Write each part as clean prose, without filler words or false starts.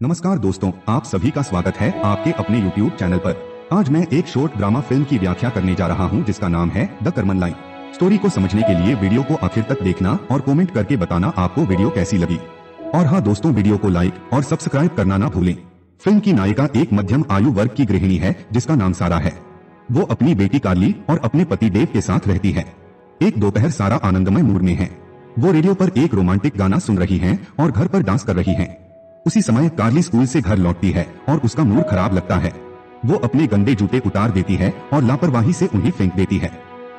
नमस्कार दोस्तों, आप सभी का स्वागत है आपके अपने YouTube चैनल पर। आज मैं एक शॉर्ट ड्रामा फिल्म की व्याख्या करने जा रहा हूं जिसका नाम है द कर्मन लाइन। स्टोरी को समझने के लिए वीडियो को आखिर तक देखना और कमेंट करके बताना आपको वीडियो कैसी लगी। और हाँ दोस्तों, वीडियो को लाइक और सब्सक्राइब करना ना भूलें। फिल्म की नायिका एक मध्यम आयु वर्ग की गृहिणी है जिसका नाम सारा है। वो अपनी बेटी कार्ली और अपने पति देव के साथ रहती है। एक दोपहर सारा आनंदमय मूड में है। वो रेडियो पर एक रोमांटिक गाना सुन रही है और घर पर डांस कर रही है। उसी समय कार्ली स्कूल से घर लौटती है और उसका मूड खराब लगता है। वो अपने गंदे जूते उतार देती है और लापरवाही से उन्हें फेंक देती है।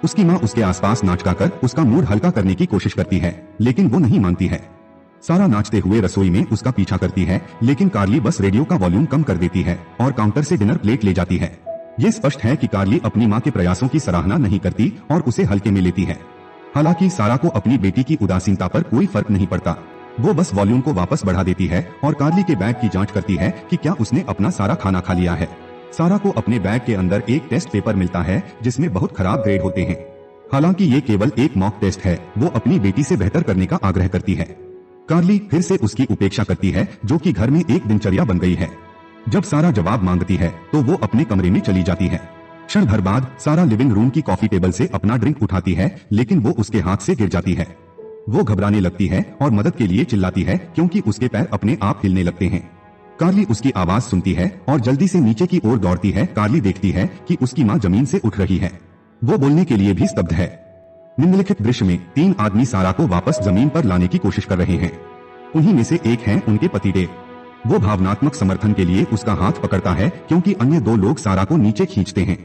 उसकी माँ उसके आसपास नाच गाकर उसका मूड हल्का करने की कोशिश करती है, लेकिन वो नहीं मानती है। सारा नाचते हुए रसोई में उसका पीछा करती है, लेकिन कार्ली बस रेडियो का वॉल्यूम कम कर देती है और काउंटर से डिनर प्लेट ले जाती है। ये स्पष्ट है कि कार्ली अपनी माँ के प्रयासों की सराहना नहीं करती और उसे हल्के में लेती है। हालांकि सारा को अपनी बेटी की उदासीनता पर कोई फर्क नहीं पड़ता। वो बस वॉल्यूम को वापस बढ़ा देती है और कार्ली के बैग की जांच करती है कि क्या उसने अपना सारा खाना खा लिया है। सारा को अपने बैग के अंदर एक टेस्ट पेपर मिलता है जिसमें बहुत खराब ग्रेड होते हैं। हालांकि ये केवल एक मॉक टेस्ट है। वो अपनी बेटी से बेहतर करने का आग्रह करती है। कार्ली फिर से उसकी उपेक्षा करती है, जो कि घर में एक दिनचर्या बन गई है। जब सारा जवाब मांगती है तो वो अपने कमरे में चली जाती है। क्षण भर बाद सारा लिविंग रूम की कॉफी टेबल से अपना ड्रिंक उठाती है, लेकिन वो उसके हाथ से गिर जाती है। वो घबराने लगती है और मदद के लिए चिल्लाती है क्योंकि उसके पैर अपने आप हिलने लगते हैं। कार्ली उसकी आवाज सुनती है और जल्दी से नीचे की ओर दौड़ती है। कार्ली देखती है कि उसकी माँ जमीन से उठ रही है। वो बोलने के लिए भी स्तब्ध है। निम्नलिखित दृश्य में 3 आदमी सारा को वापस जमीन पर लाने की कोशिश कर रहे हैं। उन्हीं में से एक है उनके पति देव। वो भावनात्मक समर्थन के लिए उसका हाथ पकड़ता है क्योंकि अन्य 2 लोग सारा को नीचे खींचते हैं।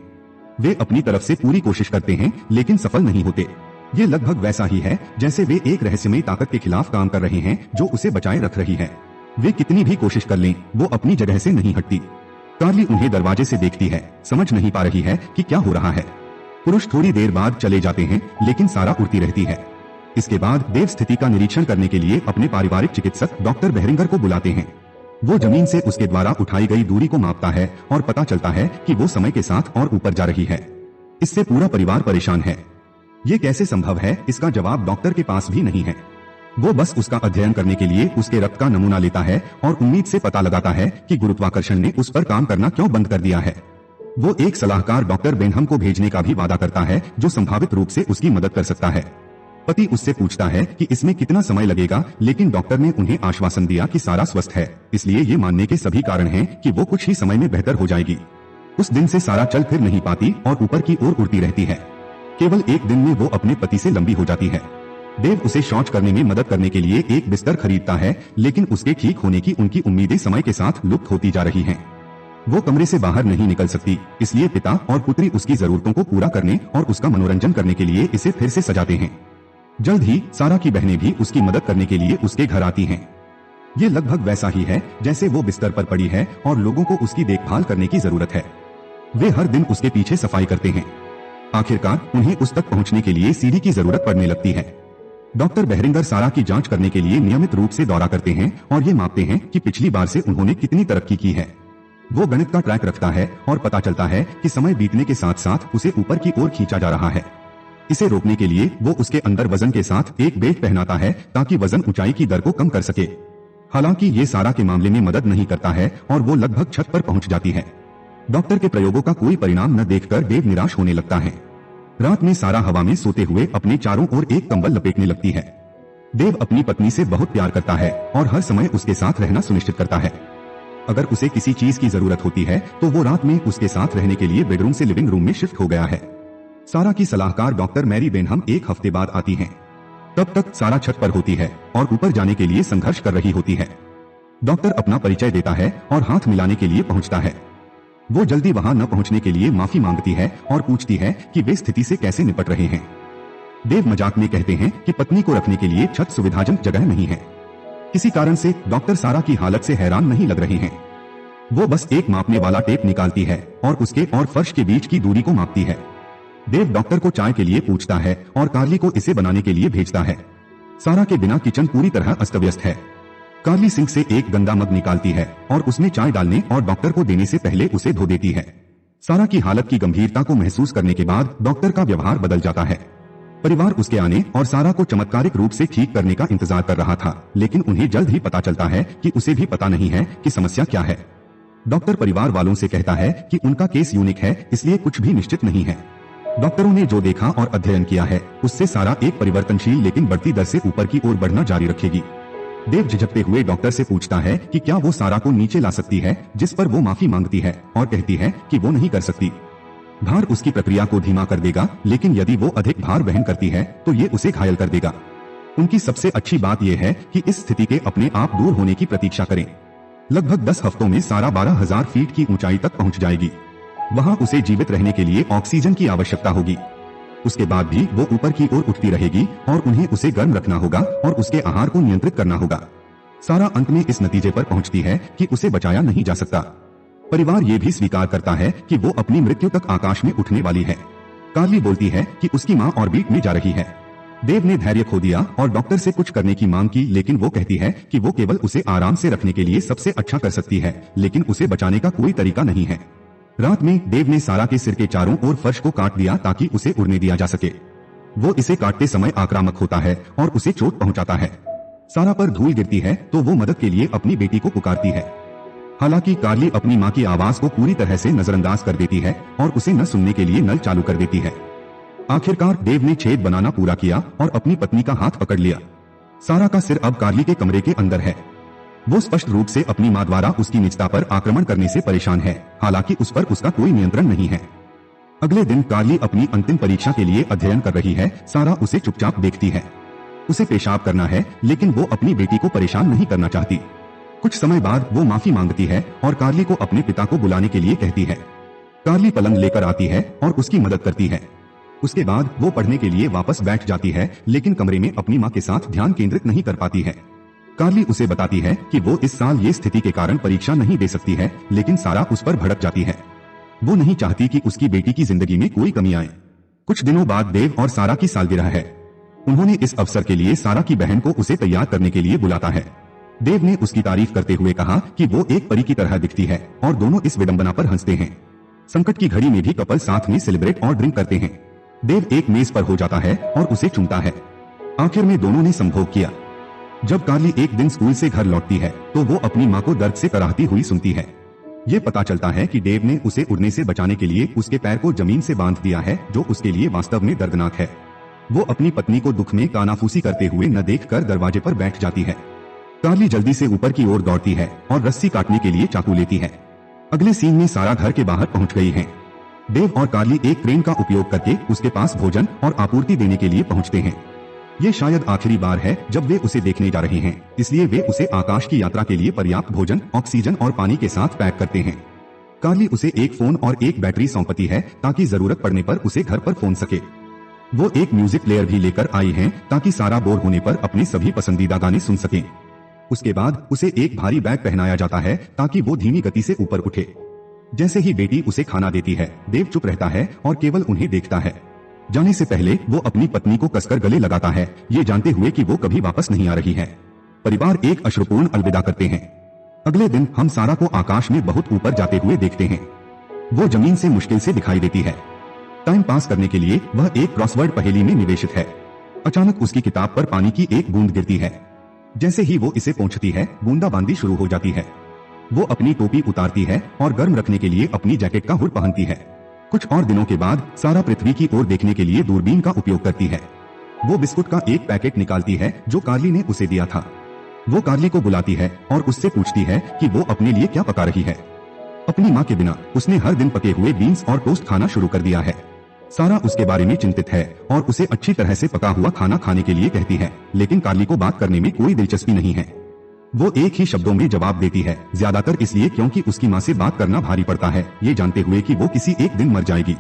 वे अपनी तरफ से पूरी कोशिश करते हैं लेकिन सफल नहीं होते। ये लगभग वैसा ही है जैसे वे एक रहस्यमयी ताकत के खिलाफ काम कर रहे हैं जो उसे बचाए रख रही है। वे कितनी भी कोशिश कर लें, वो अपनी जगह से नहीं हटती। कार्ली उन्हें दरवाजे से देखती है, समझ नहीं पा रही है कि क्या हो रहा है। पुरुष थोड़ी देर बाद चले जाते हैं, लेकिन सारा उड़ती रहती है। इसके बाद देव स्थिति का निरीक्षण करने के लिए अपने पारिवारिक चिकित्सक डॉक्टर बेहरिंगर को बुलाते हैं। वो जमीन से उसके द्वारा उठाई गई दूरी को मापता है और पता चलता है कि वो समय के साथ और ऊपर जा रही है। इससे पूरा परिवार परेशान है। ये कैसे संभव है, इसका जवाब डॉक्टर के पास भी नहीं है। वो बस उसका अध्ययन करने के लिए उसके रक्त का नमूना लेता है और उम्मीद से पता लगाता है कि गुरुत्वाकर्षण ने उस पर काम करना क्यों बंद कर दिया है। वो एक सलाहकार डॉक्टर बेनहम को भेजने का भी वादा करता है जो संभावित रूप से उसकी मदद कर सकता है। पति उससे पूछता है कि इसमें कितना समय लगेगा, लेकिन डॉक्टर ने उन्हें आश्वासन दिया कि सारा स्वस्थ है, इसलिए ये मानने के सभी कारण हैं कि वो कुछ ही समय में बेहतर हो जाएगी। उस दिन से सारा चल फिर नहीं पाती और ऊपर की ओर उड़ती रहती है। केवल एक दिन में वो अपने पति से लंबी हो जाती है। देव उसे शौच करने में मदद करने के लिए एक बिस्तर खरीदता है, लेकिन उसके ठीक होने की उनकी उम्मीदें समय के साथ लुप्त होती जा रही हैं। वो कमरे से बाहर नहीं निकल सकती, इसलिए पिता और पुत्री उसकी जरूरतों को पूरा करने और उसका मनोरंजन करने के लिए इसे फिर से सजाते हैं। जल्द ही सारा की बहनें भी उसकी मदद करने के लिए उसके घर आती हैं। ये लगभग वैसा ही है जैसे वो बिस्तर पर पड़ी है और लोगों को उसकी देखभाल करने की जरूरत है। वे हर दिन उसके पीछे सफाई करते हैं। आखिरकार उन्हें उस तक पहुंचने के लिए सीढ़ी की जरूरत पड़ने लगती है। डॉक्टर बेहरिंगर सारा की जांच करने के लिए नियमित रूप से दौरा करते हैं और ये मापते हैं कि पिछली बार से उन्होंने कितनी तरक्की की है। वो गणित का ट्रैक रखता है और पता चलता है कि समय बीतने के साथ साथ उसे ऊपर की ओर खींचा जा रहा है। इसे रोकने के लिए वो उसके अंदर वजन के साथ एक बेल्ट पहनाता है ताकि वजन ऊंचाई की दर को कम कर सके। हालांकि ये सारा के मामले में मदद नहीं करता है और वो लगभग छत पर पहुंच जाती है। डॉक्टर के प्रयोगों का कोई परिणाम न देखकर देव निराश होने लगता है। रात में सारा हवा में सोते हुए अपने चारों ओर एक कंबल लपेटने लगती है। देव अपनी पत्नी से बहुत प्यार करता है और हर समय उसके साथ रहना सुनिश्चित करता है। अगर उसे किसी चीज की जरूरत होती है तो वो रात में उसके साथ रहने के लिए बेडरूम से लिविंग रूम में शिफ्ट हो गया है। सारा की सलाहकार डॉक्टर मैरी बेनहम एक हफ्ते बाद आती हैं। तब तक सारा छत पर होती है और ऊपर जाने के लिए संघर्ष कर रही होती है। डॉक्टर अपना परिचय देता है और हाथ मिलाने के लिए पहुंचता है। वो जल्दी वहां न पहुंचने के लिए माफी मांगती है और पूछती है कि वे स्थिति से कैसे निपट रहे हैं। देव मजाक में कहते हैं कि पत्नी को रखने के लिए छत सुविधाजनक जगह नहीं है। किसी कारण से डॉक्टर सारा की हालत से हैरान नहीं लग रहे हैं। वो बस एक मापने वाला टेप निकालती है और उसके और फर्श के बीच की दूरी को मापती है। देव डॉक्टर को चाय के लिए पूछता है और कार्ली को इसे बनाने के लिए भेजता है। सारा के बिना किचन पूरी तरह अस्त व्यस्त है। कार्ली सिंक से एक गंदा मग निकालती है और उसमें चाय डालने और डॉक्टर को देने से पहले उसे धो देती है। सारा की हालत की गंभीरता को महसूस करने के बाद डॉक्टर का व्यवहार बदल जाता है। परिवार उसके आने और सारा को चमत्कारिक रूप से ठीक करने का इंतजार कर रहा था, लेकिन उन्हें जल्द ही पता चलता है कि उसे भी पता नहीं है कि समस्या क्या है। डॉक्टर परिवार वालों से कहता है कि उनका केस यूनिक है, इसलिए कुछ भी निश्चित नहीं है। डॉक्टरों ने जो देखा और अध्ययन किया है उससे सारा एक परिवर्तनशील लेकिन बढ़ती दर से ऊपर की ओर बढ़ना जारी रखेगी। देव झिझकते हुए डॉक्टर से पूछता है कि क्या वो सारा को नीचे ला सकती है, जिस पर वो माफी मांगती है और कहती है कि वो नहीं कर सकती। भार उसकी प्रक्रिया को धीमा कर देगा, लेकिन यदि वो अधिक भार वहन करती है तो ये उसे घायल कर देगा। उनकी सबसे अच्छी बात यह है कि इस स्थिति के अपने आप दूर होने की प्रतीक्षा करें। लगभग 10 हफ्तों में सारा 12,000 फीट की ऊंचाई तक पहुंच जाएगी। वहां उसे जीवित रहने के लिए ऑक्सीजन की आवश्यकता होगी। उसके बाद भी वो ऊपर की ओर उठती रहेगी और उन्हें उसे गर्म रखना होगा और उसके आहार को नियंत्रित करना होगा। सारा अंत में इस नतीजे पर पहुंचती है कि उसे बचाया नहीं जा सकता। परिवार ये भी स्वीकार करता है कि वो अपनी मृत्यु तक आकाश में उठने वाली है। कार्ली बोलती है कि उसकी माँ ऑर्बिट में जा रही है। देव ने धैर्य खो दिया और डॉक्टर से कुछ करने की मांग की, लेकिन वो कहती है कि वो केवल उसे आराम से रखने के लिए सबसे अच्छा कर सकती है, लेकिन उसे बचाने का कोई तरीका नहीं है। रात में देव ने सारा के सिर के चारों ओर फर्श को काट दिया ताकि उसे उड़ने दिया जा सके। वो इसे काटते समय आक्रामक होता है और उसे चोट पहुंचाता है। सारा पर धूल गिरती है तो वो मदद के लिए अपनी बेटी को पुकारती है। हालांकि कार्ली अपनी माँ की आवाज को पूरी तरह से नजरअंदाज कर देती है और उसे न सुनने के लिए नल चालू कर देती है। आखिरकार देव ने छेद बनाना पूरा किया और अपनी पत्नी का हाथ पकड़ लिया। सारा का सिर अब कार्ली के कमरे के अंदर है। वो स्पष्ट रूप से अपनी माँ द्वारा उसकी निजता पर आक्रमण करने से परेशान है, हालांकि उस पर उसका कोई नियंत्रण नहीं है। अगले दिन कार्ली अपनी अंतिम परीक्षा के लिए अध्ययन कर रही है। सारा उसे चुपचाप देखती है। उसे पेशाब करना है, लेकिन वो अपनी बेटी को परेशान नहीं करना चाहती। कुछ समय बाद वो माफी मांगती है और कार्ली को अपने पिता को बुलाने के लिए कहती है। कार्ली पलंग लेकर आती है और उसकी मदद करती है। उसके बाद वो पढ़ने के लिए वापस बैठ जाती है, लेकिन कमरे में अपनी माँ के साथ ध्यान केंद्रित नहीं कर पाती है। कार्ली उसे बताती है कि वो इस साल ये स्थिति के कारण परीक्षा नहीं दे सकती है, लेकिन सारा उस पर भड़क जाती है। वो नहीं चाहती कि उसकी बेटी की जिंदगी में कोई कमी आए। कुछ दिनों बाद देव और सारा की सालगिरह है। उन्होंने इस अवसर के लिए सारा की बहन को उसे तैयार करने के लिए बुलाता है। देव ने उसकी तारीफ करते हुए कहा कि वो एक परी की तरह दिखती है और दोनों इस विडंबना पर हंसते हैं। संकट की घड़ी में भी कपल साथ में सेलिब्रेट और ड्रिंक करते हैं। देव एक मेज पर हो जाता है और उसे चूमता है। आखिर में दोनों ने संभोग किया। जब कार्ली एक दिन स्कूल से घर लौटती है तो वो अपनी माँ को दर्द से कराहती हुई सुनती है। ये पता चलता है कि देव ने उसे उड़ने से बचाने के लिए उसके पैर को जमीन से बांध दिया है, जो उसके लिए वास्तव में दर्दनाक है। वो अपनी पत्नी को दुख में कानाफूसी करते हुए न देखकर दरवाजे पर बैठ जाती है। कार्ली जल्दी से ऊपर की ओर दौड़ती है और रस्सी काटने के लिए चाकू लेती है। अगले सीन में सारा घर के बाहर पहुंच गई है। देव और कार्ली एक क्रेन का उपयोग करके उसके पास भोजन और आपूर्ति देने के लिए पहुंचते हैं। ये शायद आखिरी बार है जब वे उसे देखने जा रहे हैं, इसलिए वे उसे आकाश की यात्रा के लिए पर्याप्त भोजन, ऑक्सीजन और पानी के साथ पैक करते हैं। कार्ली उसे एक फोन और एक बैटरी सौंपती है ताकि जरूरत पड़ने पर उसे घर पर फोन सके। वो एक म्यूजिक प्लेयर भी लेकर आई हैं ताकि सारा बोर होने पर अपने सभी पसंदीदा गाने सुन सके। उसके बाद उसे एक भारी बैग पहनाया जाता है ताकि वो धीमी गति से ऊपर उठे। जैसे ही बेटी उसे खाना देती है, देव चुप रहता है और केवल उन्हें देखता है। जाने से पहले वो अपनी पत्नी को कसकर गले लगाता है, ये जानते हुए कि वो कभी वापस नहीं आ रही है। परिवार एक अश्रुपूर्ण अलविदा करते हैं। अगले दिन हम सारा को आकाश में बहुत ऊपर जाते हुए देखते हैं। वो जमीन से मुश्किल से दिखाई देती है। टाइम पास करने के लिए वह एक क्रॉसवर्ड पहेली में निवेशित है। अचानक उसकी किताब पर पानी की एक बूंद गिरती है। जैसे ही वो इसे पहुंचती है, बूंदाबांदी शुरू हो जाती है। वो अपनी टोपी उतारती है और गर्म रखने के लिए अपनी जैकेट का हुड पहनती है। कुछ और दिनों के बाद सारा पृथ्वी की ओर देखने के लिए दूरबीन का उपयोग करती है। वो बिस्कुट का एक पैकेट निकालती है जो कार्ली ने उसे दिया था। वो कार्ली को बुलाती है और उससे पूछती है कि वो अपने लिए क्या पका रही है। अपनी माँ के बिना उसने हर दिन पके हुए बीन्स और टोस्ट खाना शुरू कर दिया है। सारा उसके बारे में चिंतित है और उसे अच्छी तरह से पका हुआ खाना खाने के लिए कहती है, लेकिन कार्ली को बात करने में कोई दिलचस्पी नहीं है। वो एक ही शब्दों में जवाब देती है, ज्यादातर इसलिए क्योंकि उसकी माँ से बात करना भारी पड़ता है, ये जानते हुए कि वो किसी एक दिन मर जाएगी।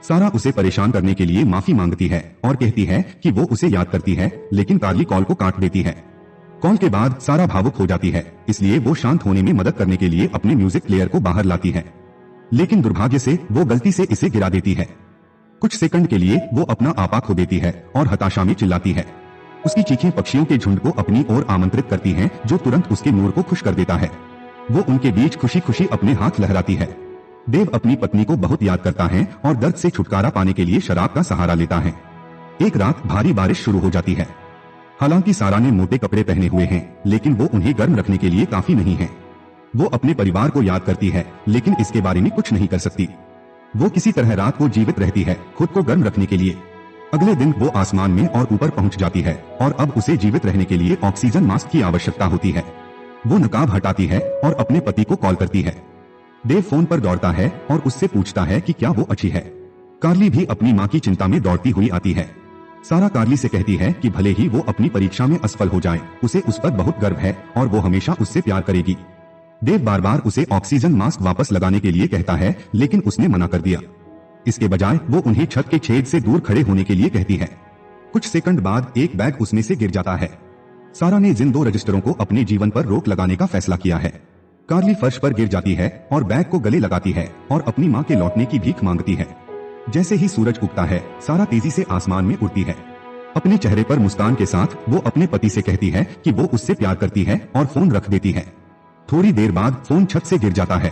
सारा उसे परेशान करने के लिए माफी मांगती है और कहती है कि वो उसे याद करती है, लेकिन कार्ली कॉल को काट देती है। कॉल के बाद सारा भावुक हो जाती है, इसलिए वो शांत होने में मदद करने के लिए अपने म्यूजिक प्लेयर को बाहर लाती है, लेकिन दुर्भाग्य से वो गलती से इसे गिरा देती है। कुछ सेकंड के लिए वो अपना आपा खो देती है और हताशा में चिल्लाती है। उसकी चीखें पक्षियों के झुंड को अपनी ओर आमंत्रित करती हैं, जो तुरंत उसके मूड को खुश कर देता है। वो उनके बीच खुशी खुशी अपने हाथ लहराती है। देव अपनी पत्नी को बहुत याद करता है और दर्द से छुटकारा पाने के लिए शराब का सहारा लेता है। एक रात भारी बारिश शुरू हो जाती है। हालांकि सारा ने मोटे कपड़े पहने हुए हैं, लेकिन वो उन्हें गर्म रखने के लिए काफी नहीं है। वो अपने परिवार को याद करती है, लेकिन इसके बारे में कुछ नहीं कर सकती। वो किसी तरह रात को जीवित रहती है, खुद को गर्म रखने के लिए। अगले दिन वो आसमान में और ऊपर पहुंच जाती है और अब उसे जीवित रहने के लिए ऑक्सीजन मास्क की आवश्यकता होती है। वो नकाब हटाती है और अपने पति को कॉल करती है। डेव फोन पर दौड़ता है और उससे पूछता है कि क्या वो अच्छी है। कार्ली भी अपनी माँ की चिंता में दौड़ती हुई आती है। सारा कार्ली से कहती है कि भले ही वो अपनी परीक्षा में असफल हो जाए, उसे उस पर बहुत गर्व है और वो हमेशा उससे प्यार करेगी। डेव बार बार उसे ऑक्सीजन मास्क वापस लगाने के लिए कहता है, लेकिन उसने मना कर दिया। इसके बजाय वो उन्हें छत के छेद से दूर खड़े होने के लिए कहती है। कुछ सेकंड बाद एक बैग उसमें से गिर जाता है। सारा ने जिन 2 रजिस्टरों को अपने जीवन पर रोक लगाने का फैसला किया है। कार्ली फर्श पर गिर जाती है और बैग को गले लगाती है और अपनी माँ के लौटने की भीख मांगती है। जैसे ही सूरज उगता है, सारा तेजी से आसमान में उड़ती है। अपने चेहरे पर मुस्कान के साथ वो अपने पति से कहती है कि वो उससे प्यार करती है और फोन रख देती है। थोड़ी देर बाद फोन छत से गिर जाता है।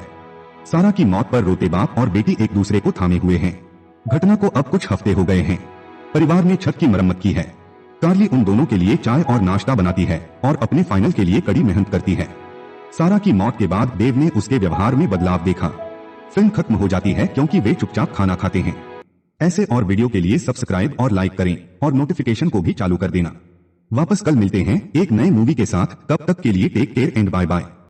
सारा की मौत पर रोते बाप और बेटी एक दूसरे को थामे हुए हैं। घटना को अब कुछ हफ्ते हो गए हैं। परिवार ने छत की मरम्मत की है। कार्ली उन दोनों के लिए चाय और नाश्ता बनाती है और अपने फाइनल के लिए कड़ी मेहनत करती है। सारा की मौत के बाद देव ने उसके व्यवहार में बदलाव देखा। फिल्म खत्म हो जाती है क्योंकि वे चुपचाप खाना खाते हैं। ऐसे और वीडियो के लिए सब्सक्राइब और लाइक करें और नोटिफिकेशन को भी चालू कर देना। वापस कल मिलते हैं एक नए मूवी के साथ। तब तक के लिए take care and bye bye.